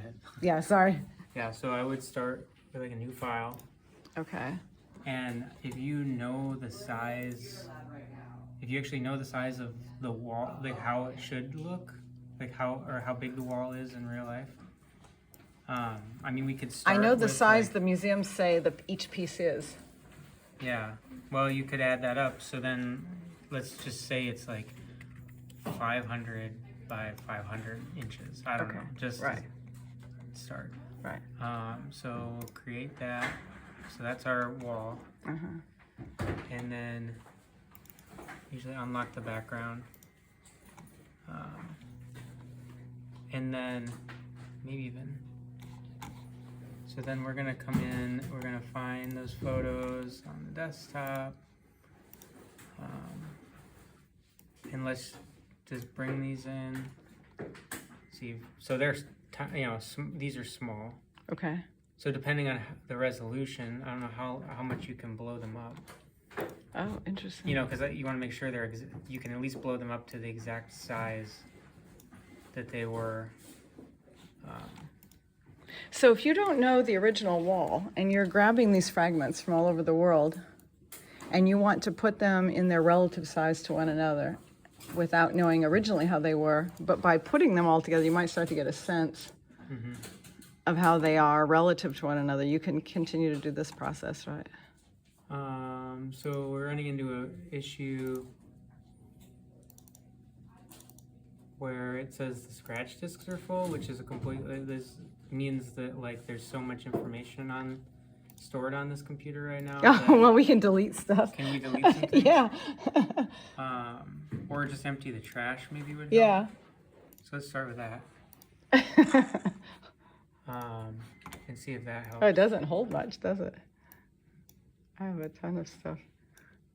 ahead. Yeah, sorry. Yeah, so I would start with like a new file. Okay. And if you know the size, if you actually know the size of the wall, like how it should look, like how big the wall is in real life. I mean, we could start. I know the with, size like, the museums say that each piece is. Yeah. Well, you could add that up. So then, let's just say it's like 500 by 500 inches. I don't know. Just right. to start. Right. So we'll create that. So that's our wall. And then usually unlock the background. And then maybe even. So then we're gonna come in, we're gonna find those photos on the desktop. And let's just bring these in. See, so there's, these are small. Okay. So depending on the resolution, I don't know how much you can blow them up. Oh, interesting. You know, because you want to make sure you can at least blow them up to the exact size that they were. So if you don't know the original wall and you're grabbing these fragments from all over the world and you want to put them in their relative size to one another without knowing originally how they were, but by putting them all together, you might start to get a sense of how they are relative to one another. You can continue to do this process, right? So we're running into an issue where it says the scratch disks are full, which is this means that like there's so much information stored on this computer right now. Oh, well, we can delete stuff. Can we delete something? Yeah. Or just empty the trash maybe would help. Yeah. So let's start with that. And see if that helps. Oh, it doesn't hold much, does it? I have a ton of stuff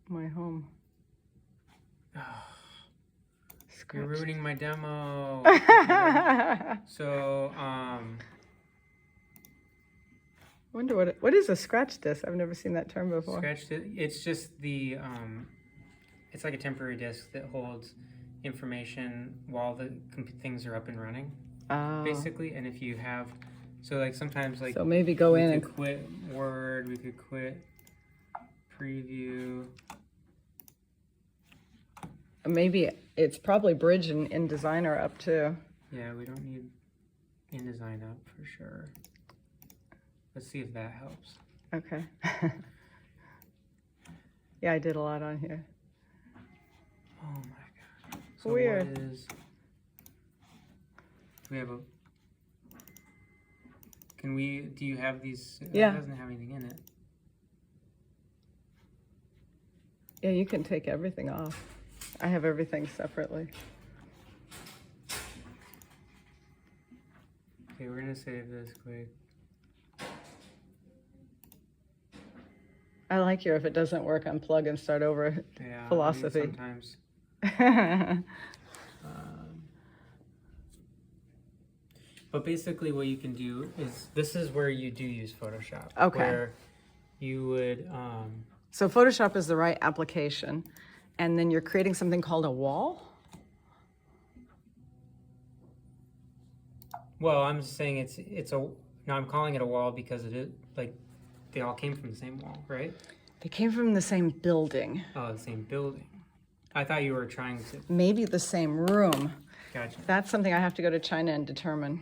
in my home. You're ruining my demo. So, Wonder what is a scratch disc? I've never seen that term before. Scratch disc. It's just it's like a temporary disk that holds information while the things are up and running, basically. And if you have, so like sometimes like. So maybe go in and quit Word. We could quit Preview. Maybe it's probably Bridge and InDesign are up too. Yeah, we don't need InDesign up for sure. Let's see if that helps. Okay. Yeah, I did a lot on here. Oh my god. So weird. We have do you have these? Yeah. It doesn't have anything in it. Yeah, you can take everything off. I have everything separately. Okay, we're gonna save this quick. I like your if it doesn't work, unplug and start over philosophy. I mean, sometimes. But basically what you can do is, this is where you do use Photoshop. Okay. Where you would... So Photoshop is the right application, and then you're creating something called a wall? Well, I'm just saying I'm calling it a wall because it is, like, they all came from the same wall, right? They came from the same building. Oh, the same building. I thought you were trying to... Maybe the same room. Gotcha. That's something I have to go to China and determine.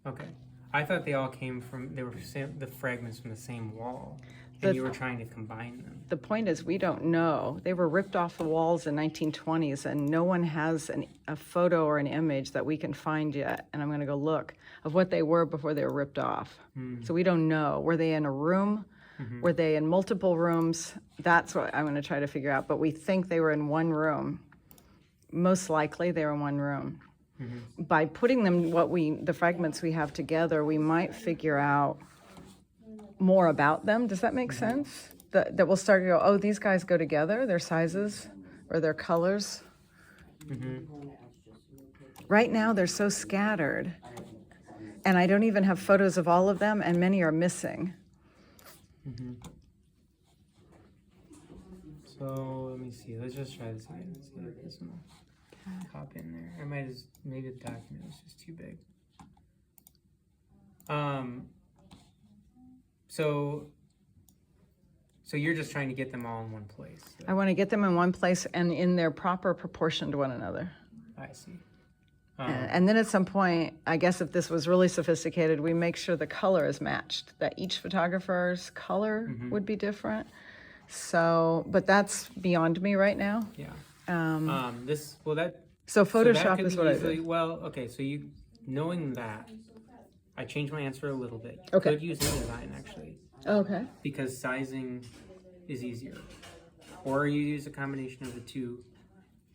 Okay. I thought they all came from, the fragments from the same wall, and you were trying to combine them. The point is, we don't know. They were ripped off the walls in 1920s, and no one has a photo or an image that we can find yet, and I'm going to go look, of what they were before they were ripped off. So we don't know. Were they in a room? Were they in multiple rooms? That's what I'm going to try to figure out, but we think they were in one room. Most likely they were in one room. By putting them, the fragments we have together, we might figure out more about them. Does that make sense? That we'll start to go, oh, these guys go together, their sizes or their colors. Right now, they're so scattered, and I don't even have photos of all of them, and many are missing. So let me see. Let's just try this again. Let's see if this one will pop in there. I might just, maybe the document is just too big. So you're just trying to get them all in one place. I want to get them in one place and in their proper proportion to one another. I see. And then at some point, I guess if this was really sophisticated, we make sure the color is matched, that each photographer's color would be different. So, but that's beyond me right now. Yeah. So So that Photoshop could is be what I easily, do. well, okay, so you, knowing that, I changed my answer a little bit. You Okay. could use InDesign, actually, Okay. because sizing is easier. Or you use a combination of the two.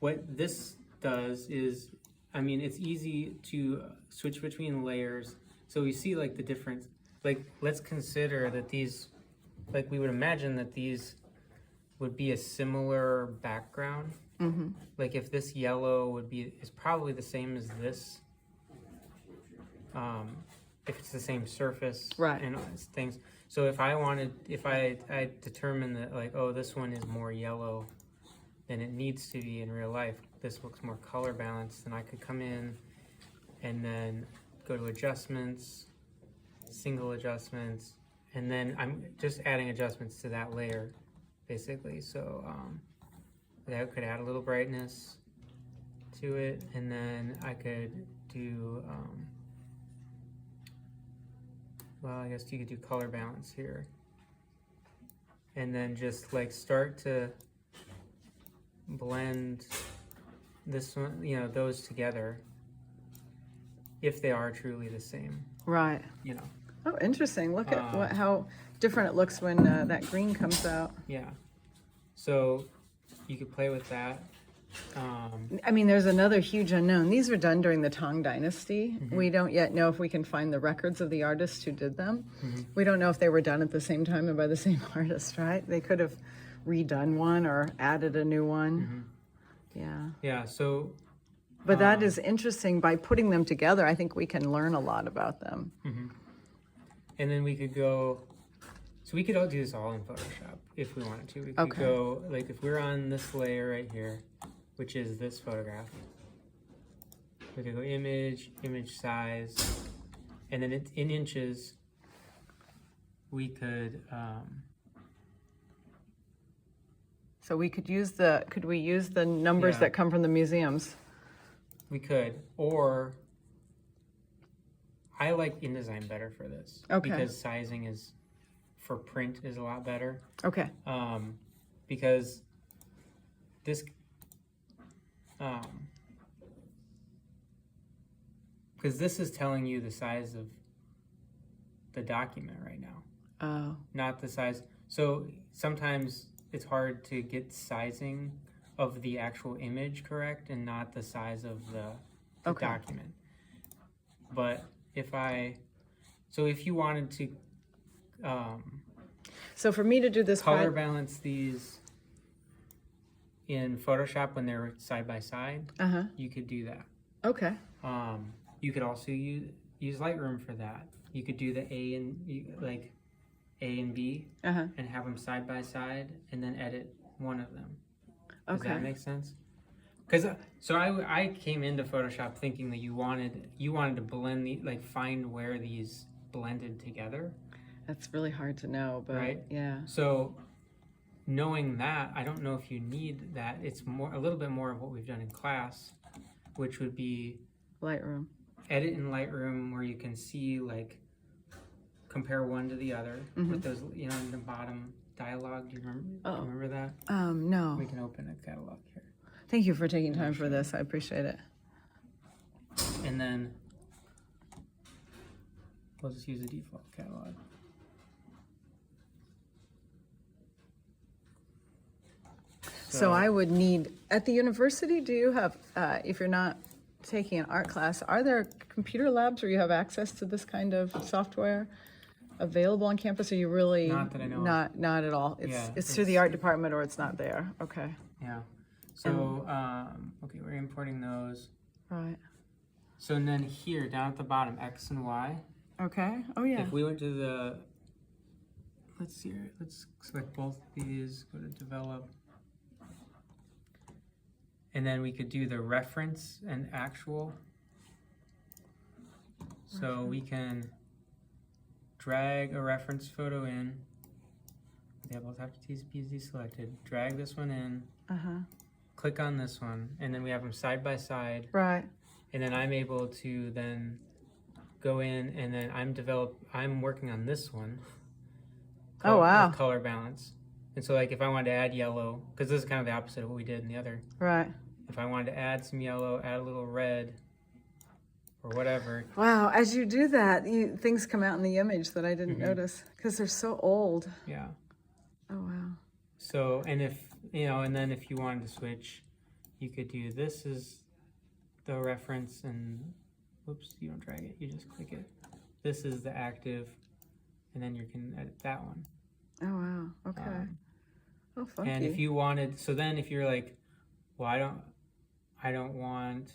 What this does is, I mean, it's easy to switch between layers. So we see like the difference. Like, let's consider that these, like we would imagine that these would be a similar background. Like if this yellow is probably the same as this. If it's the same surface Right. and things. So if I determine that like, oh, this one is more yellow than it needs to be in real life, this looks more color balanced, then I could come in and then go to adjustments, single adjustments, and then I'm just adding adjustments to that layer, basically. So I could add a little brightness to it, and then I could do, well, I guess you could do color balance here. And then just like start to blend this one, you know, those together if they are truly the same, Right. you know. Oh, interesting. Look at how different it looks when that green comes out. Yeah. So you could play with that. I mean, there's another huge unknown. These were done during the Tang Dynasty. We don't yet know if we can find the records of the artists who did them. We don't know if they were done at the same time and by the same artist, right? They could have redone one or added a new one. Yeah. Yeah, so But that is interesting. By putting them together, I think we can learn a lot about them. and then we could go, so we could all do this all in Photoshop if we wanted to. We could Okay. go, like if we're on this layer right here, which is this photograph, we could go image, image size, and then it's in inches. We could, So we could use could we use the numbers Yeah. that come from the museums? or I like InDesign better for this. Okay. Because sizing is, for print, is a lot better. Okay. Because this, because this is telling you the size of the document right now, Oh. not the size. So sometimes it's hard to get sizing of the actual image correct and not the size of the Okay. document. But if you wanted to So for me to do this color balance these in Photoshop when they're side by side, Uh-huh. you could do that. Okay. You could also use Lightroom for that. You could do the A and B Uh-huh. and have them side by side and then edit one of them. Does Okay. that make sense? Because I came into Photoshop thinking that you wanted to blend find where these blended together. That's really hard to know, but Right. yeah. So knowing that, I don't know if you need that. It's a little bit more of what we've done in class, which would be Lightroom. edit in Lightroom where you can see compare one to the other with those, in the bottom dialogue. Do you remember that? No. We can open a catalog here. Thank you for taking time for this. I appreciate it. And then we'll just use the default catalog. So I would need, at the university, do you have, if you're not taking an art class, are there computer labs where you have access to this kind of software available on campus? Or you really? Not that I know of. Not at all. Yeah, It's through the art department or it's not there. Okay. Yeah. So, okay, we're importing those. Right. So and then here, down at the bottom, X and Y. Okay. Oh, yeah. If we went to the, let's see here, let's select both of these, go to develop. And then we could do the reference and actual. So we can drag a reference photo in. The apples have to be deselected. Drag this one in. Click on this one, and then we have them side by side. Right. And then I'm able to then go in, and then I'm working on this one. Oh, wow. With color balance. And so, like, if I wanted to add yellow, because this is kind of the opposite of what we did in the other. Right. If I wanted to add some yellow, add a little red, or whatever. Wow, as you do that, things come out in the image that I didn't notice because they're so old. Yeah. Oh, wow. So, and if, and then if you wanted to switch, you could do this is the reference, and whoops, you don't drag it, you just click it. This is the active, and then you can edit that one. Oh, wow. Okay. Oh, funky. And if you wanted, so then if you're like, well, I don't want,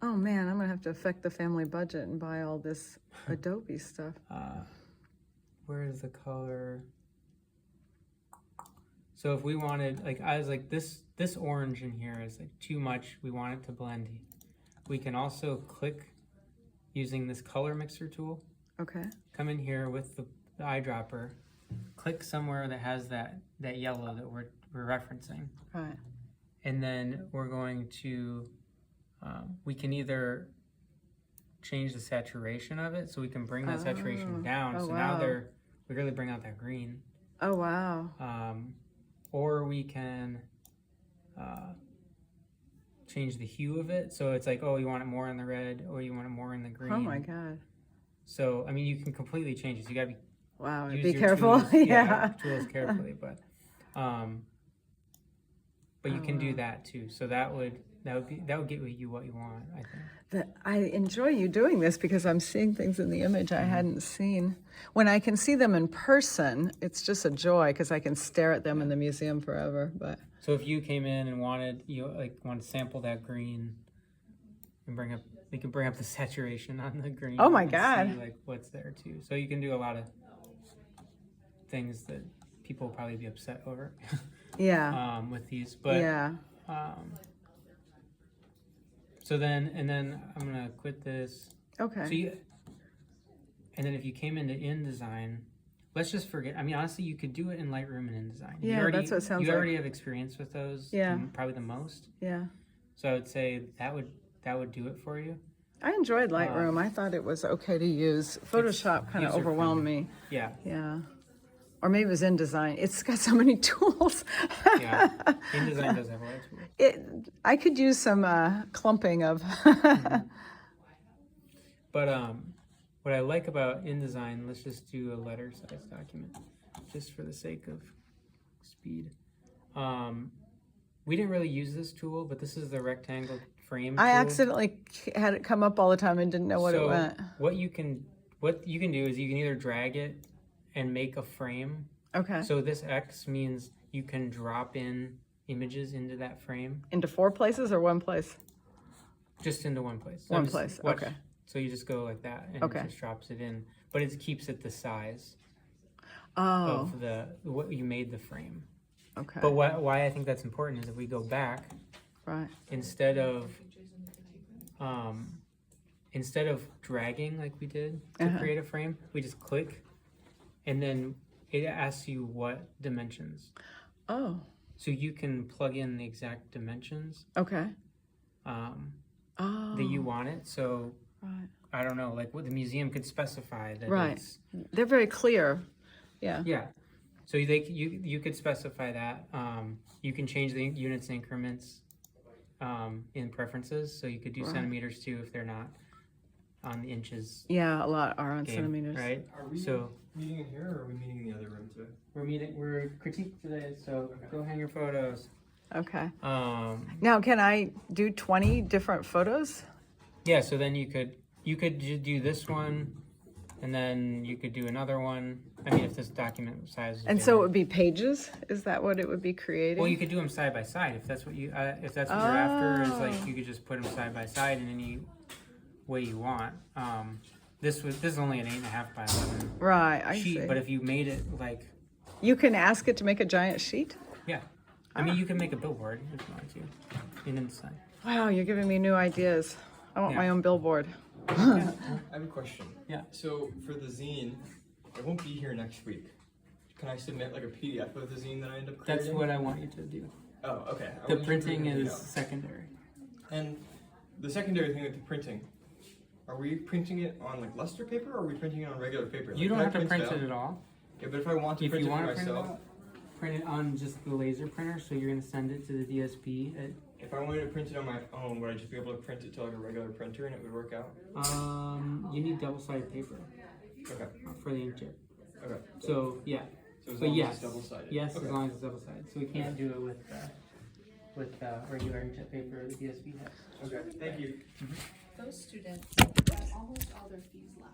oh man, I'm gonna have to affect the family budget and buy all this Adobe stuff. Where is the color? So if we wanted, like, I was like, this orange in here is like too much. We want it to blend. We can also click using this color mixer tool. Okay. Come in here with the eyedropper, click somewhere that has that yellow that we're referencing. Right. And then we're going to, we can either change the saturation of it, so we can bring that saturation down. Oh, so wow. now we really bring out that green. Oh, wow. Or we can change the hue of it. So it's like, oh, you want it more in the red, or you want it more in the green. Oh my God. So, I mean, you can completely change it. So you gotta Wow, use be your careful. Tools, Yeah. Tools carefully, but you can do that too. So that would get you what you want, I think. I enjoy you doing this because I'm seeing things in the image I hadn't seen. When I can see them in person, it's just a joy because I can stare at them in the museum forever. But so if you came in and wanted to sample that green and we can bring up the saturation on the green. Oh my and God. see like what's there too. So you can do a lot of things that people will probably be upset over. yeah. With these, but yeah. So then I'm gonna quit this. Okay. So and then if you came into InDesign, let's just forget. I mean, honestly, you could do it in Lightroom and InDesign. Yeah, that's what it sounds You like. already have experience with those. Yeah. Probably the most. Yeah. So I would say that would do it for you. I enjoyed Lightroom. I thought it was okay to use. Photoshop kind of overwhelmed me. Yeah. Yeah. Or maybe it was InDesign. It's got so many tools. Yeah. InDesign does have a lot of tools. I could use some clumping of. But what I like about InDesign, let's just do a letter size document, just for the sake of speed. We didn't really use this tool, but this is the rectangle frame tool. I accidentally had it come up all the time and didn't know what it meant. What you can do is you can either drag it and make a frame. Okay. So this X means you can drop in images into that frame. Into 4 places or 1 place? Just into one place. One place, okay. So you just go like that, and it just drops it in. But it keeps it the size of what you made the frame. Okay. But why I think that's important is if we go back, right, instead of dragging like we did to create a frame, we just click, and then it asks you what dimensions. Oh. So you can plug in the exact dimensions. Okay. That you want it. So right. I don't know, like what the museum could specify that. Right. They're very clear. Yeah. Yeah. So you could specify that. You can change the units and increments in preferences. So you could do centimeters too if they're not on the inches. Yeah, a lot are on game, centimeters. Right. Are we meeting in here, or are we meeting in the other room today? We're critique today. So go hang your photos. Okay. Now can I do 20 different photos? Yeah. So then you could do this one, and then you could do another one. I mean, if this document size is and bigger. so it would be pages? Is that what it would be creating? Well, you could do them side by side if that's what you're after. Is like you could just put them side by side in any way you want. This is only an 8.5 by 11 right. I sheet, see. but if you made it like, you can ask it to make a giant sheet. yeah, I mean you can make a billboard if you want to in InDesign. Wow, you're giving me new ideas. I want my own billboard. I have a question. Yeah. So for the zine, I won't be here next week. Can I submit like a PDF of the zine that I end up creating? That's what I want you to do. Oh, okay. I The wasn't sure printing if you is know. secondary. And the secondary thing with the printing, are we printing it on like luster paper or are we printing it on regular paper? You Like, don't can have to print out? it at all. Yeah, but if I want to If print you it for want to print it myself, out, print it on just the laser printer. So you're gonna send it to the DSP. if I wanted to print it on my own, would I just be able to print it to like a regular printer and it would work out? You need double-sided paper Okay. for the inkjet. Okay. So yeah, So as but long yes, as it's double-sided. yes, Okay. as long as it's double-sided. So we can't do it with regular inkjet paper. The DSP has. Okay. Thank you. Those students, almost all their fees left.